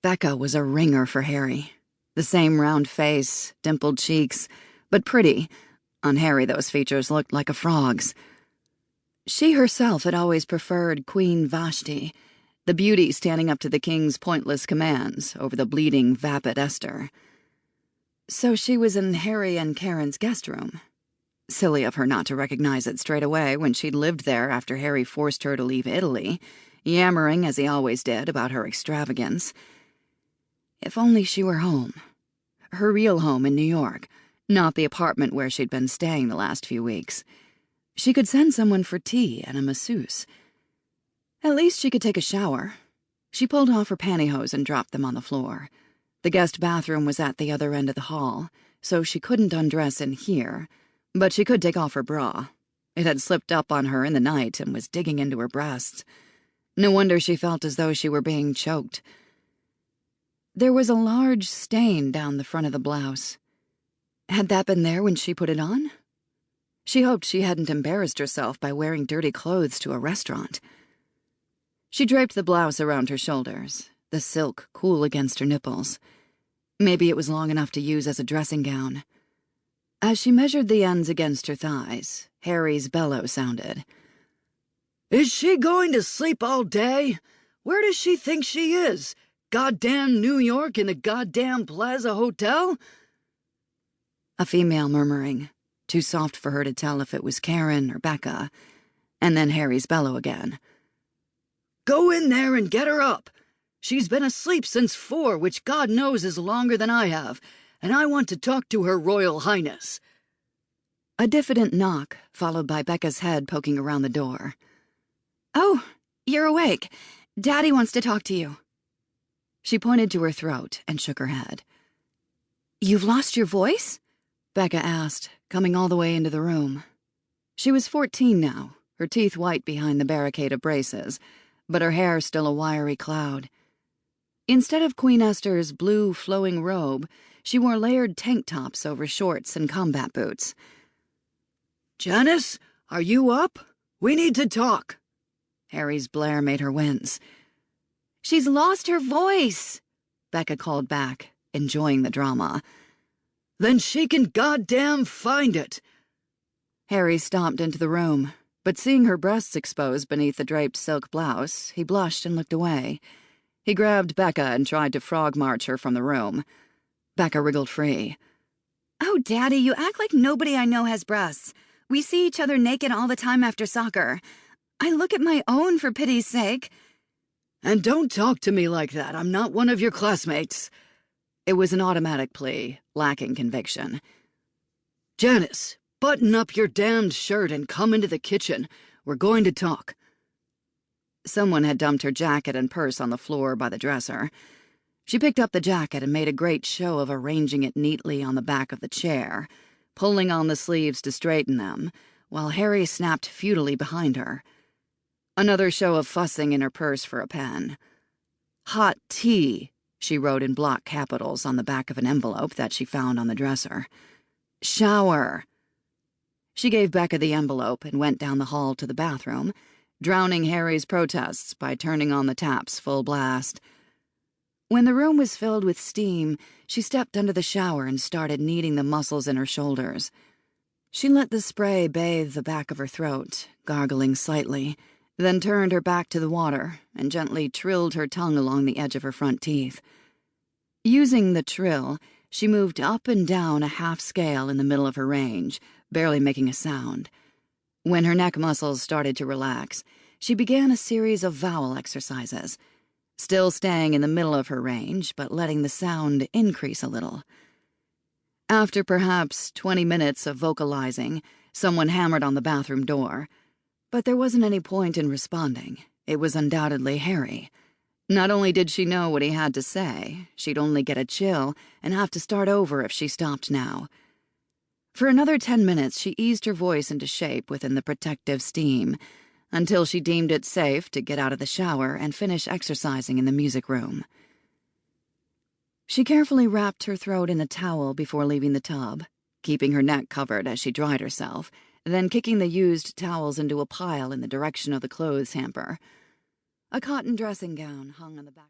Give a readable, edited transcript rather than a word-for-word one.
Becca was a ringer for Harry. The same round face, dimpled cheeks, but pretty. On Harry, those features looked like a frog's. She herself had always preferred Queen Vashti, the beauty standing up to the king's pointless commands over the bleeding, vapid Esther. So she was in Harry and Karen's guest room. Silly of her not to recognize it straight away when she'd lived there after Harry forced her to leave Italy, yammering as he always did about her extravagance. If only she were home. Her real home in New York, not the apartment where she'd been staying the last few weeks. She could send someone for tea and a masseuse. At least she could take a shower. She pulled off her pantyhose and dropped them on the floor. The guest bathroom was at the other end of the hall, so she couldn't undress in here, but she could take off her bra. It had slipped up on her in the night and was digging into her breasts. No wonder she felt as though she were being choked. There was a large stain down the front of the blouse. Had that been there when she put it on? She hoped she hadn't embarrassed herself by wearing dirty clothes to a restaurant. She draped the blouse around her shoulders, the silk cool against her nipples. Maybe it was long enough to use as a dressing gown. As she measured the ends against her thighs, Harry's bellow sounded. "Is she going to sleep all day? Where does she think she is? Goddamn New York in a goddamn Plaza Hotel?" A female murmuring, too soft for her to tell if it was Karen or Becca, and then Harry's bellow again. "Go in there and get her up. She's been asleep since 4, which God knows is longer than I have, and I want to talk to Her Royal Highness." A diffident knock, followed by Becca's head poking around the door. "Oh, you're awake. Daddy wants to talk to you." She pointed to her throat and shook her head. "You've lost your voice?" Becca asked, coming all the way into the room. She was 14 now, her teeth white behind the barricade of braces, but her hair still a wiry cloud. Instead of Queen Esther's blue flowing robe, she wore layered tank tops over shorts and combat boots. "Janice, are you up? We need to talk." Harry's blare made her wince. "She's lost her voice," Becca called back, enjoying the drama. "Then she can goddamn find it." Harry stomped into the room, but seeing her breasts exposed beneath the draped silk blouse, he blushed and looked away. He grabbed Becca and tried to frog march her from the room. Becca wriggled free. "Oh, Daddy, you act like nobody I know has breasts. We see each other naked all the time after soccer. I look at my own, for pity's sake." "And don't talk to me like that. I'm not one of your classmates." It was an automatic plea, lacking conviction. "Janice, button up your damned shirt and come into the kitchen. We're going to talk." Someone had dumped her jacket and purse on the floor by the dresser. She picked up the jacket and made a great show of arranging it neatly on the back of the chair, pulling on the sleeves to straighten them, while Harry snapped futilely behind her. Another show of fussing in her purse for a pen. "Hot tea," she wrote in block capitals on the back of an envelope that she found on the dresser. "Shower." She gave Becca the envelope and went down the hall to the bathroom, drowning Harry's protests by turning on the taps full blast. When the room was filled with steam, she stepped under the shower and started kneading the muscles in her shoulders. She let the spray bathe the back of her throat, gargling slightly, then turned her back to the water and gently trilled her tongue along the edge of her front teeth. Using the trill, she moved up and down a half scale in the middle of her range, barely making a sound. When her neck muscles started to relax, she began a series of vowel exercises, still staying in the middle of her range, but letting the sound increase a little. After perhaps 20 minutes of vocalizing, someone hammered on the bathroom door. But there wasn't any point in responding. It was undoubtedly Harry. Not only did she know what he had to say, she'd only get a chill and have to start over if she stopped now. For another 10 minutes, she eased her voice into shape within the protective steam, until she deemed it safe to get out of the shower and finish exercising in the music room. She carefully wrapped her throat in a towel before leaving the tub, keeping her neck covered as she dried herself, then kicking the used towels into a pile in the direction of the clothes hamper. A cotton dressing gown hung on the back.